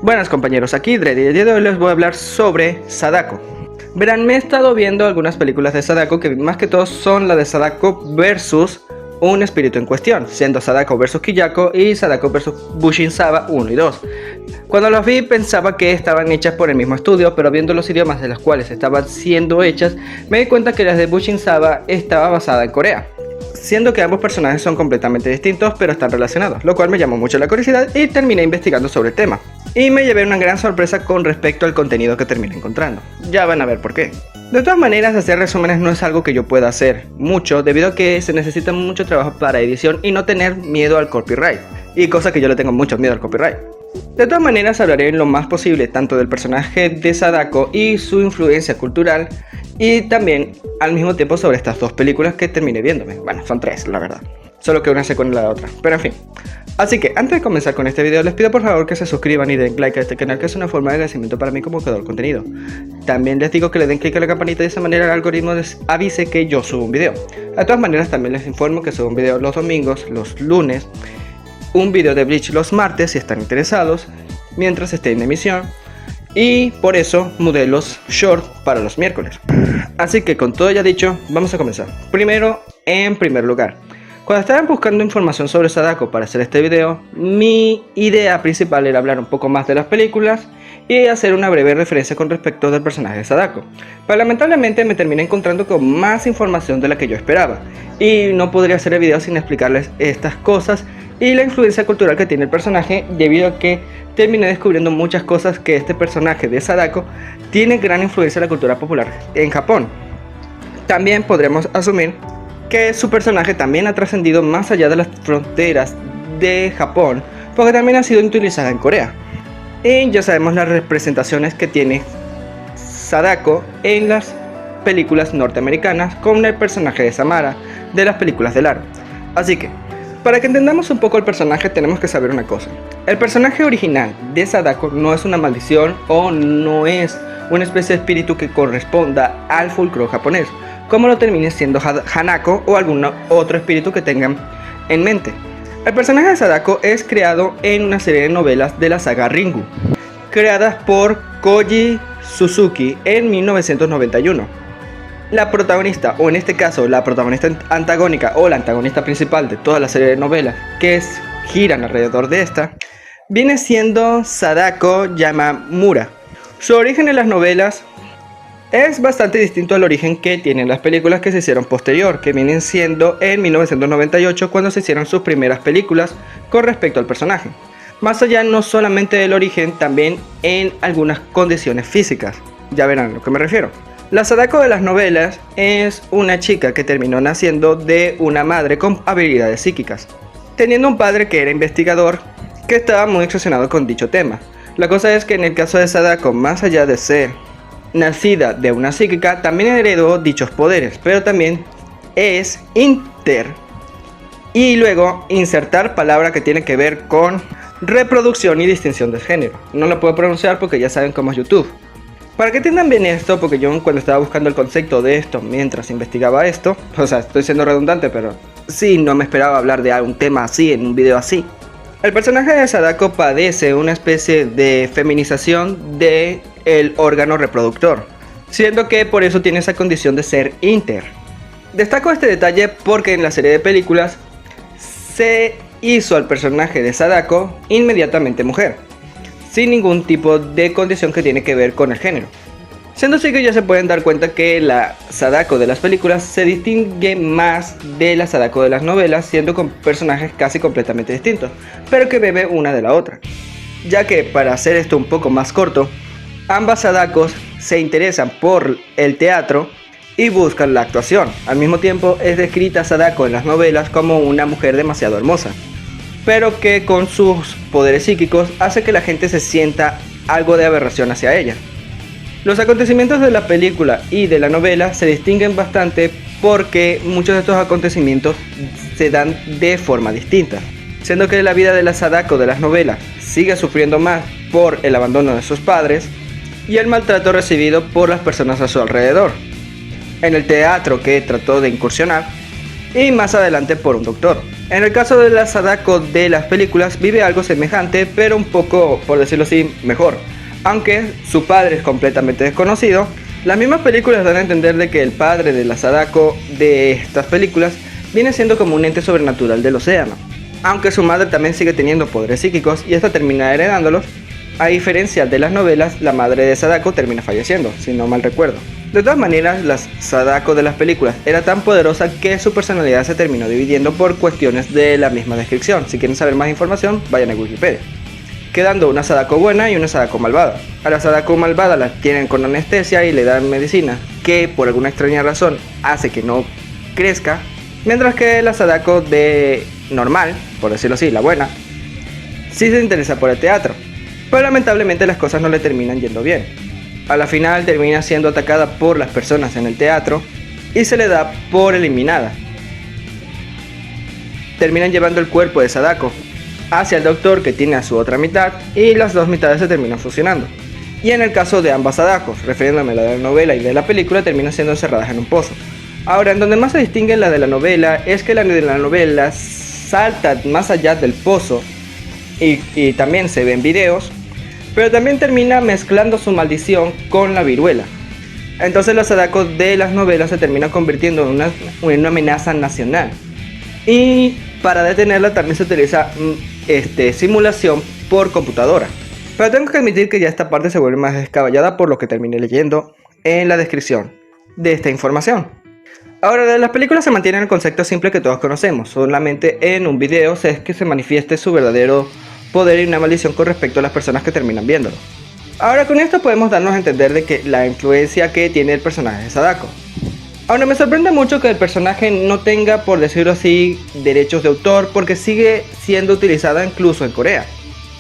Buenas compañeros, aquí Dreddy y el día de hoy les voy a hablar sobre Sadako. Verán, me he estado viendo algunas películas de Sadako que más que todo son la de Sadako versus un espíritu en cuestión, siendo Sadako versus Kiyako y Sadako versus Bushin Saba 1 y 2. Cuando las vi pensaba que estaban hechas por el mismo estudio, pero viendo los idiomas de los cuales estaban siendo hechas, me di cuenta que las de Bushin Saba estaba basada en Corea, siendo que ambos personajes son completamente distintos pero están relacionados, lo cual me llamó mucho la curiosidad y terminé investigando sobre el tema. Y me llevé una gran sorpresa con respecto al contenido que terminé encontrando. Ya van a ver por qué. De todas maneras, hacer resúmenes no es algo que yo pueda hacer mucho, debido a que se necesita mucho trabajo para edición y no tener miedo al copyright, y cosa que yo le tengo mucho miedo al copyright. De todas maneras, hablaré lo más posible tanto del personaje de Sadako y su influencia cultural, y también al mismo tiempo sobre estas dos películas que terminé viéndome. Bueno, son tres, la verdad, solo que una se con la otra, pero en fin. Así que antes de comenzar con este video, les pido por favor que se suscriban y den like a este canal, que es una forma de agradecimiento para mí como creador de contenido. También les digo que le den click a la campanita y de esa manera el algoritmo les avise que yo subo un video. De todas maneras, también les informo que subo un video los domingos, los lunes, un video de Bleach los martes si están interesados, mientras esté en emisión, y por eso mudé los shorts para los miércoles. Así que con todo ya dicho, vamos a comenzar. Primero, en primer lugar, cuando estaban buscando información sobre Sadako para hacer este video, mi idea principal era hablar un poco más de las películas y hacer una breve referencia con respecto del personaje de Sadako. Pero lamentablemente me terminé encontrando con más información de la que yo esperaba, y no podría hacer el video sin explicarles estas cosas y la influencia cultural que tiene el personaje, debido a que terminé descubriendo muchas cosas que este personaje de Sadako tiene gran influencia en la cultura popular en Japón. También podremos asumir que su personaje también ha trascendido más allá de las fronteras de Japón, porque también ha sido utilizada en Corea. Y ya sabemos las representaciones que tiene Sadako en las películas norteamericanas con el personaje de Samara de las películas del aro. Así que, para que entendamos un poco el personaje, tenemos que saber una cosa. El personaje original de Sadako no es una maldición o no es una especie de espíritu que corresponda al folclore japonés, como lo termine siendo Hanako o algún otro espíritu que tengan en mente. El personaje de Sadako es creado en una serie de novelas de la saga Ringu, creadas por Koji Suzuki en 1991. La protagonista, o en este caso la protagonista antagónica o la antagonista principal de toda la serie de novelas que giran alrededor de esta, viene siendo Sadako Yamamura. Su origen en las novelas es bastante distinto al origen que tienen las películas que se hicieron posterior, que vienen siendo en 1998 cuando se hicieron sus primeras películas con respecto al personaje. Más allá no solamente del origen, también en algunas condiciones físicas. Ya verán a lo que me refiero. La Sadako de las novelas es una chica que terminó naciendo de una madre con habilidades psíquicas, teniendo un padre que era investigador que estaba muy obsesionado con dicho tema. La cosa es que en el caso de Sadako, más allá de ser nacida de una psíquica, también heredó dichos poderes, pero también es inter, y luego insertar palabra que tiene que ver con reproducción y distinción de género. No lo puedo pronunciar porque ya saben cómo es YouTube. Para que entiendan bien esto, porque yo cuando estaba buscando el concepto de esto mientras investigaba esto, o sea, estoy siendo redundante, pero sí, no me esperaba hablar de un tema así en un video así. El personaje de Sadako padece una especie de feminización de el órgano reproductor, siendo que por eso tiene esa condición de ser inter. Destaco este detalle porque en la serie de películas se hizo al personaje de Sadako inmediatamente mujer, sin ningún tipo de condición que tiene que ver con el género. Siendo así que ya se pueden dar cuenta que la Sadako de las películas se distingue más de la Sadako de las novelas, siendo con personajes casi completamente distintos, pero que bebe una de la otra. Ya que, para hacer esto un poco más corto, ambas Sadakos se interesan por el teatro y buscan la actuación. Al mismo tiempo es descrita Sadako en las novelas como una mujer demasiado hermosa, pero que con sus poderes psíquicos hace que la gente se sienta algo de aberración hacia ella. Los acontecimientos de la película y de la novela se distinguen bastante porque muchos de estos acontecimientos se dan de forma distinta, siendo que la vida de la Sadako de las novelas sigue sufriendo más por el abandono de sus padres y el maltrato recibido por las personas a su alrededor, en el teatro que trató de incursionar, y más adelante por un doctor. En el caso de la Sadako de las películas vive algo semejante, pero un poco, por decirlo así, mejor. Aunque su padre es completamente desconocido, las mismas películas dan a entender de que el padre de la Sadako de estas películas viene siendo como un ente sobrenatural del océano. Aunque su madre también sigue teniendo poderes psíquicos y esta termina heredándolos, a diferencia de las novelas, la madre de Sadako termina falleciendo, si no mal recuerdo. De todas maneras, la Sadako de las películas era tan poderosa que su personalidad se terminó dividiendo por cuestiones de la misma descripción. Si quieren saber más información, vayan a Wikipedia. Quedando una Sadako buena y una Sadako malvada. A la Sadako malvada la tienen con anestesia y le dan medicina, que por alguna extraña razón hace que no crezca, mientras que la Sadako de normal, por decirlo así, la buena, sí se interesa por el teatro. Pero lamentablemente las cosas no le terminan yendo bien. A la final termina siendo atacada por las personas en el teatro y se le da por eliminada. Terminan llevando el cuerpo de Sadako hacia el doctor que tiene a su otra mitad y las dos mitades se terminan fusionando. Y en el caso de ambas Sadakos, refiriéndome a la de la novela y de la película, terminan siendo encerradas en un pozo. Ahora, en donde más se distingue la de la novela es que la de la novela salta más allá del pozo y también se ven videos, pero también termina mezclando su maldición con la viruela. Entonces la Sadako de las novelas se termina convirtiendo en una amenaza nacional. Y para detenerla también se utiliza simulación por computadora. Pero tengo que admitir que ya esta parte se vuelve más descabellada por lo que terminé leyendo en la descripción de esta información. Ahora, de las películas se mantiene el concepto simple que todos conocemos. Solamente en un video es que se manifieste su verdadero poder y una maldición con respecto a las personas que terminan viéndolo. Ahora, con esto podemos darnos a entender de que la influencia que tiene el personaje de Sadako. Ahora, me sorprende mucho que el personaje no tenga, por decirlo así, derechos de autor, porque sigue siendo utilizada incluso en Corea,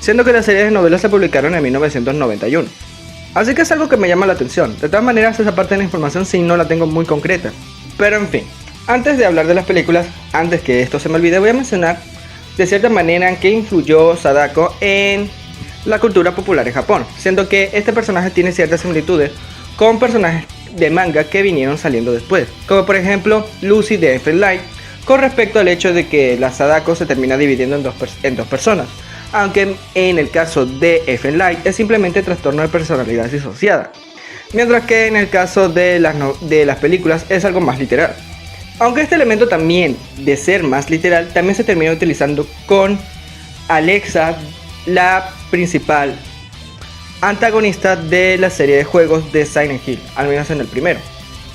siendo que las series de novelas se publicaron en 1991. Así que es algo que me llama la atención. De todas maneras, esa parte de la información sí no la tengo muy concreta. Pero en fin, antes de hablar de las películas, antes que esto se me olvide, voy a mencionar de cierta manera en qué influyó Sadako en la cultura popular en Japón, siendo que este personaje tiene ciertas similitudes con personajes de manga que vinieron saliendo después, como por ejemplo Lucy de Elfen Light, con respecto al hecho de que la Sadako se termina dividiendo en dos personas, aunque en el caso de Elfen Light es simplemente trastorno de personalidad disociada, mientras que en el caso de las películas es algo más literal. Aunque este elemento también, de ser más literal, también se termina utilizando con Alexa, la principal antagonista de la serie de juegos de Silent Hill, al menos en el primero.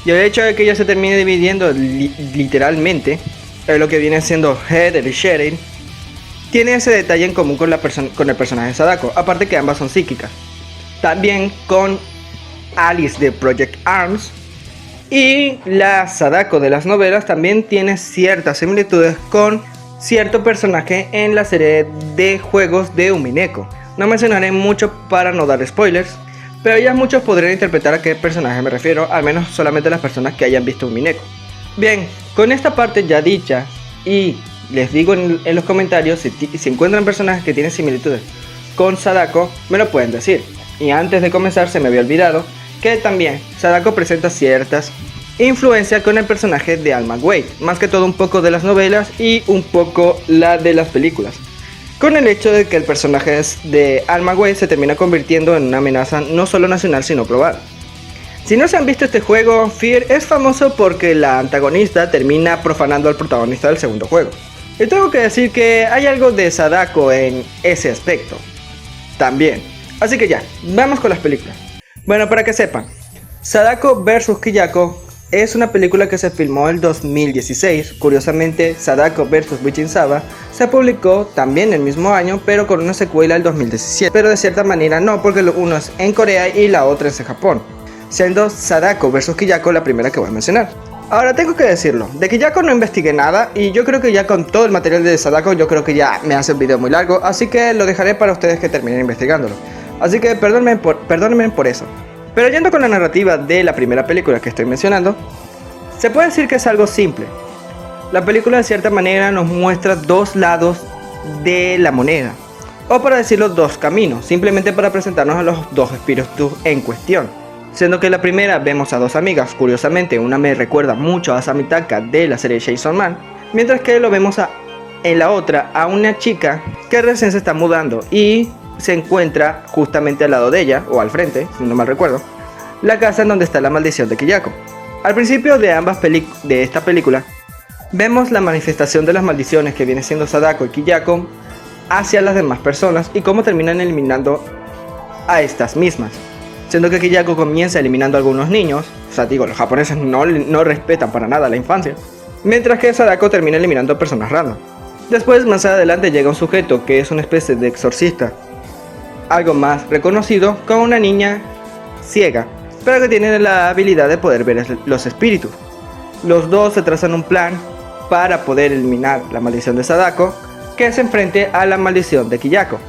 Y el hecho de que ella se termine dividiendo literalmente, lo que viene siendo Heather y Sheryl, tiene ese detalle en común con el personaje de Sadako, aparte que ambas son psíquicas. También con Alice de Project Arms. Y la Sadako de las novelas también tiene ciertas similitudes con cierto personaje en la serie de juegos de Umineko. No mencionaré mucho para no dar spoilers, pero ya muchos podrían interpretar a qué personaje me refiero, al menos solamente las personas que hayan visto Umineko. Bien, con esta parte ya dicha, y les digo en los comentarios si encuentran personajes que tienen similitudes con Sadako, me lo pueden decir. Y antes de comenzar se me había olvidado que también Sadako presenta ciertas influencias con el personaje de Alma Wade, más que todo un poco de las novelas y un poco la de las películas, con el hecho de que el personaje de Alma Wade se termina convirtiendo en una amenaza no solo nacional sino global. Si no se han visto este juego, Fear es famoso porque la antagonista termina profanando al protagonista del segundo juego. Y tengo que decir que hay algo de Sadako en ese aspecto también. Así que ya, vamos con las películas. Bueno, para que sepan, Sadako vs Kayako es una película que se filmó en 2016. Curiosamente, Sadako vs Witching Saba se publicó también el mismo año, pero con una secuela el 2017. Pero de cierta manera no, porque uno es en Corea y la otra es en Japón, siendo Sadako vs Kayako la primera que voy a mencionar. Ahora tengo que decirlo, de Kayako no investigué nada y yo creo que ya con todo el material de Sadako yo creo que ya me hace el video muy largo, así que lo dejaré para ustedes que terminen investigándolo. Así que perdónenme por eso. Pero yendo con la narrativa de la primera película que estoy mencionando, se puede decir que es algo simple. La película de cierta manera nos muestra dos lados de la moneda, o para decirlo dos caminos, simplemente para presentarnos a los dos espíritus en cuestión. Siendo que la primera vemos a dos amigas, curiosamente una me recuerda mucho a Samitaka de la serie Chainsaw Man, mientras que lo vemos a en la otra a una chica que recién se está mudando y se encuentra justamente al lado de ella, o al frente, si no mal recuerdo, la casa en donde está la maldición de Kiyako. Al principio de de esta película, vemos la manifestación de las maldiciones que viene siendo Sadako y Kiyako hacia las demás personas y cómo terminan eliminando a estas mismas. Siendo que Kiyako comienza eliminando a algunos niños, o sea, digo, los japoneses no respetan para nada la infancia, mientras que Sadako termina eliminando a personas random. Después, más adelante, llega un sujeto que es una especie de exorcista, algo más reconocido, con una niña ciega, pero que tiene la habilidad de poder ver los espíritus. Los dos se trazan un plan para poder eliminar la maldición de Sadako, que se enfrente a la maldición de Kiyako.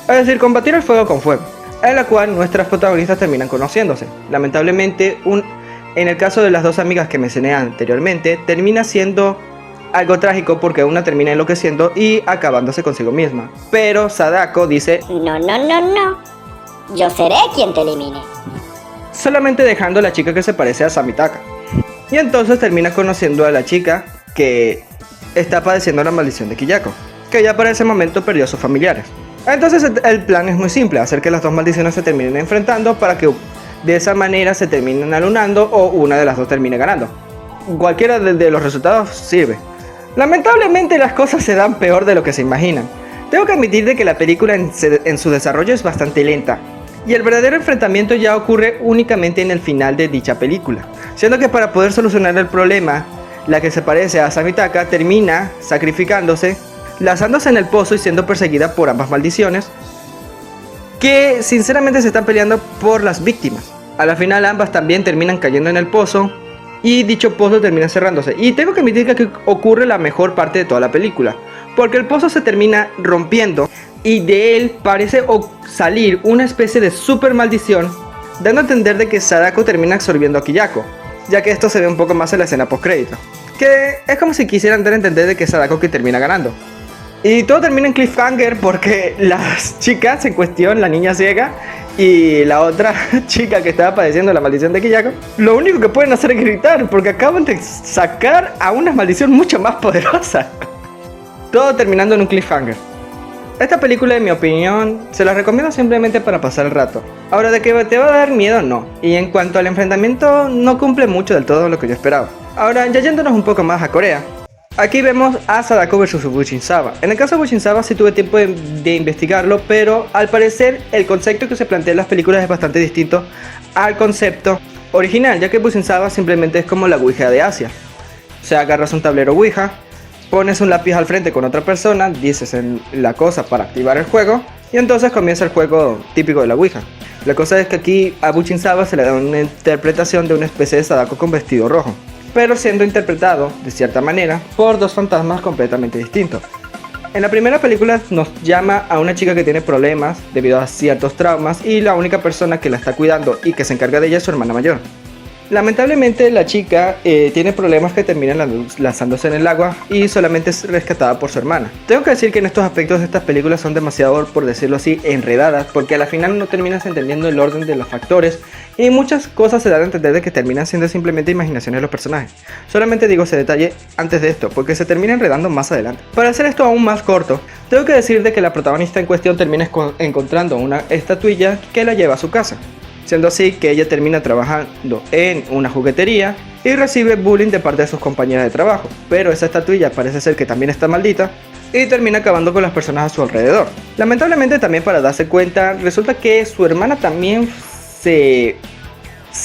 Es decir, combatir el fuego con fuego, en la cual nuestras protagonistas terminan conociéndose. Lamentablemente, en el caso de las dos amigas que mencioné anteriormente, termina siendo algo trágico porque una termina enloqueciendo y acabándose consigo misma. Pero Sadako dice: No, yo seré quien te elimine. Solamente dejando a la chica que se parece a Samitaka. Y entonces termina conociendo a la chica que está padeciendo la maldición de Kiyako, que ya para ese momento perdió a sus familiares. Entonces el plan es muy simple: hacer que las dos maldiciones se terminen enfrentando para que de esa manera se terminen alunando o una de las dos termine ganando. Cualquiera de los resultados sirve. Lamentablemente las cosas se dan peor de lo que se imaginan. Tengo que admitir de que la película en su desarrollo es bastante lenta, y el verdadero enfrentamiento ya ocurre únicamente en el final de dicha película, siendo que para poder solucionar el problema, la que se parece a Samitaka termina sacrificándose, lanzándose en el pozo y siendo perseguida por ambas maldiciones, que sinceramente se están peleando por las víctimas. A la final ambas también terminan cayendo en el pozo y dicho pozo termina cerrándose. Y tengo que admitir que aquí ocurre la mejor parte de toda la película, porque el pozo se termina rompiendo y de él parece salir una especie de super maldición, dando a entender de que Sadako termina absorbiendo a Kiyako, ya que esto se ve un poco más en la escena post crédito, que es como si quisieran dar a entender de que Sadako que termina ganando. Y todo termina en cliffhanger porque las chicas en cuestión, la niña ciega y la otra chica que estaba padeciendo la maldición de Kiyako, lo único que pueden hacer es gritar porque acaban de sacar a una maldición mucho más poderosa. Todo terminando en un cliffhanger. Esta película, en mi opinión, se la recomiendo simplemente para pasar el rato. Ahora, de que te va a dar miedo, no. Y en cuanto al enfrentamiento, no cumple mucho del todo lo que yo esperaba. Ahora, ya yéndonos un poco más a Corea, aquí vemos a Sadako vs Buchin Saba. En el caso de Buchin Saba sí tuve tiempo de investigarlo, pero al parecer el concepto que se plantea en las películas es bastante distinto al concepto original, ya que Buchin Saba simplemente es como la Ouija de Asia. O sea, agarras un tablero Ouija, pones un lápiz al frente con otra persona, dices la cosa para activar el juego y entonces comienza el juego típico de la Ouija. La cosa es que aquí a Buchin Saba se le da una interpretación de una especie de Sadako con vestido rojo, pero siendo interpretado, de cierta manera, por dos fantasmas completamente distintos. En la primera película nos llama a una chica que tiene problemas debido a ciertos traumas y la única persona que la está cuidando y que se encarga de ella es su hermana mayor. Lamentablemente la chica tiene problemas que terminan lanzándose en el agua y solamente es rescatada por su hermana. Tengo que decir que en estos aspectos de estas películas son demasiado, por decirlo así, enredadas, porque a la final no terminas entendiendo el orden de los factores y muchas cosas se dan a entender de que terminan siendo simplemente imaginaciones de los personajes. Solamente digo ese detalle antes de esto, porque se termina enredando más adelante. Para hacer esto aún más corto, tengo que decir de que la protagonista en cuestión termina encontrando una estatuilla que la lleva a su casa, siendo así que ella termina trabajando en una juguetería y recibe bullying de parte de sus compañeras de trabajo, pero esa estatuilla parece ser que también está maldita y termina acabando con las personas a su alrededor. Lamentablemente también, para darse cuenta, resulta que su hermana también se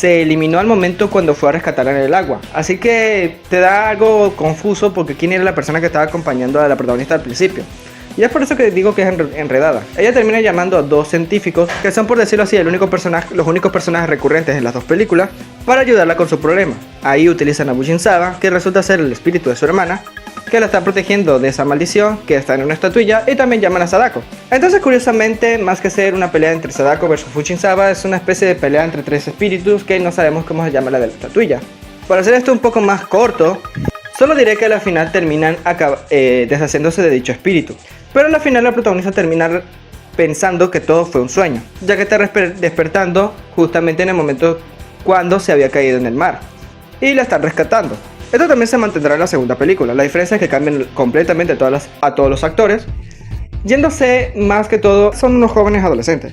eliminó al momento cuando fue a rescatarla en el agua, así que te da algo confuso porque quién era la persona que estaba acompañando a la protagonista al principio. Y es por eso que digo que es enredada. Ella termina llamando a dos científicos, que son, por decirlo así, los únicos personajes recurrentes en las dos películas, para ayudarla con su problema. Ahí utilizan a Buchin Saba, que resulta ser el espíritu de su hermana, que la está protegiendo de esa maldición, que está en una estatuilla, y también llaman a Sadako. Entonces, curiosamente, más que ser una pelea entre Sadako versus Buchin Saba, es una especie de pelea entre tres espíritus que no sabemos cómo se llama la de la estatuilla. Para hacer esto un poco más corto, solo diré que al final terminan deshaciéndose de dicho espíritu. Pero al final la protagonista termina pensando que todo fue un sueño, ya que está despertando justamente en el momento cuando se había caído en el mar y la están rescatando. Esto también se mantendrá en la segunda película. La diferencia es que cambian completamente a todos los actores, yéndose más que todo, son unos jóvenes adolescentes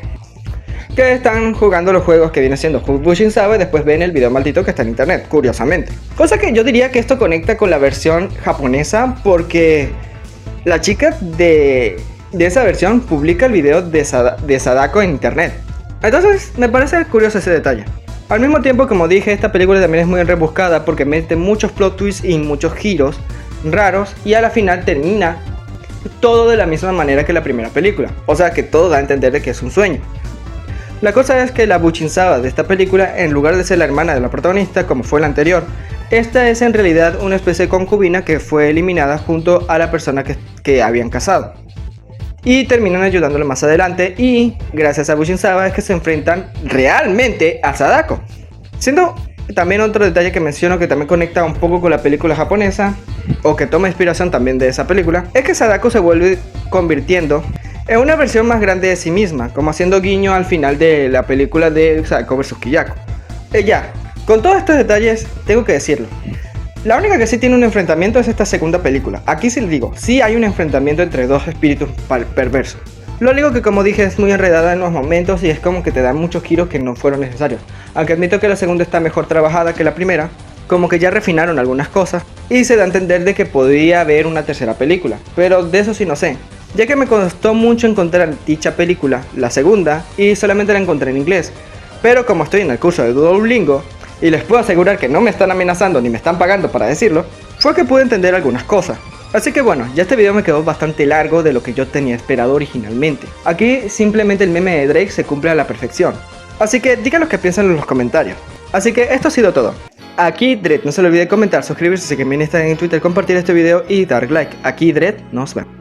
que están jugando los juegos que viene siendo Bujin Saba y después ven el video maldito que está en internet, curiosamente. Cosa que yo diría que esto conecta con la versión japonesa porque la chica de esa versión publica el video de Sadako en internet. Entonces me parece curioso ese detalle. Al mismo tiempo, como dije, esta película también es muy rebuscada porque mete muchos plot twists y muchos giros raros y a la final termina todo de la misma manera que la primera película. O sea que todo da a entender de que es un sueño. La cosa es que la Bujin Saba de esta película, en lugar de ser la hermana de la protagonista como fue la anterior, esta es en realidad una especie de concubina que fue eliminada junto a la persona que habían casado. Y terminan ayudándole más adelante y gracias a Bujin Saba es que se enfrentan realmente a Sadako. Siendo también otro detalle que menciono que también conecta un poco con la película japonesa o que toma inspiración también de esa película, es que Sadako se vuelve convirtiendo en una versión más grande de sí misma, como haciendo guiño al final de la película de Sadako vs Kiyako. Ya, con todos estos detalles tengo que decirlo. La única que sí tiene un enfrentamiento es esta segunda película. Aquí sí les digo, sí hay un enfrentamiento entre dos espíritus perversos. Lo único que como dije es muy enredada en los momentos y es como que te dan muchos giros que no fueron necesarios. Aunque admito que la segunda está mejor trabajada que la primera, como que ya refinaron algunas cosas y se da a entender de que podría haber una tercera película. Pero de eso sí no sé, ya que me costó mucho encontrar dicha película, la segunda, y solamente la encontré en inglés. Pero como estoy en el curso de Duolingo, y les puedo asegurar que no me están amenazando ni me están pagando para decirlo, fue que pude entender algunas cosas. Así que bueno, ya este video me quedó bastante largo de lo que yo tenía esperado originalmente. Aquí simplemente el meme de Drake se cumple a la perfección. Así que digan lo que piensan en los comentarios. Así que esto ha sido todo. Aquí Dredd, no se le olvide comentar, suscribirse si que también están en Twitter, compartir este video y dar like. Aquí Dredd, nos vemos.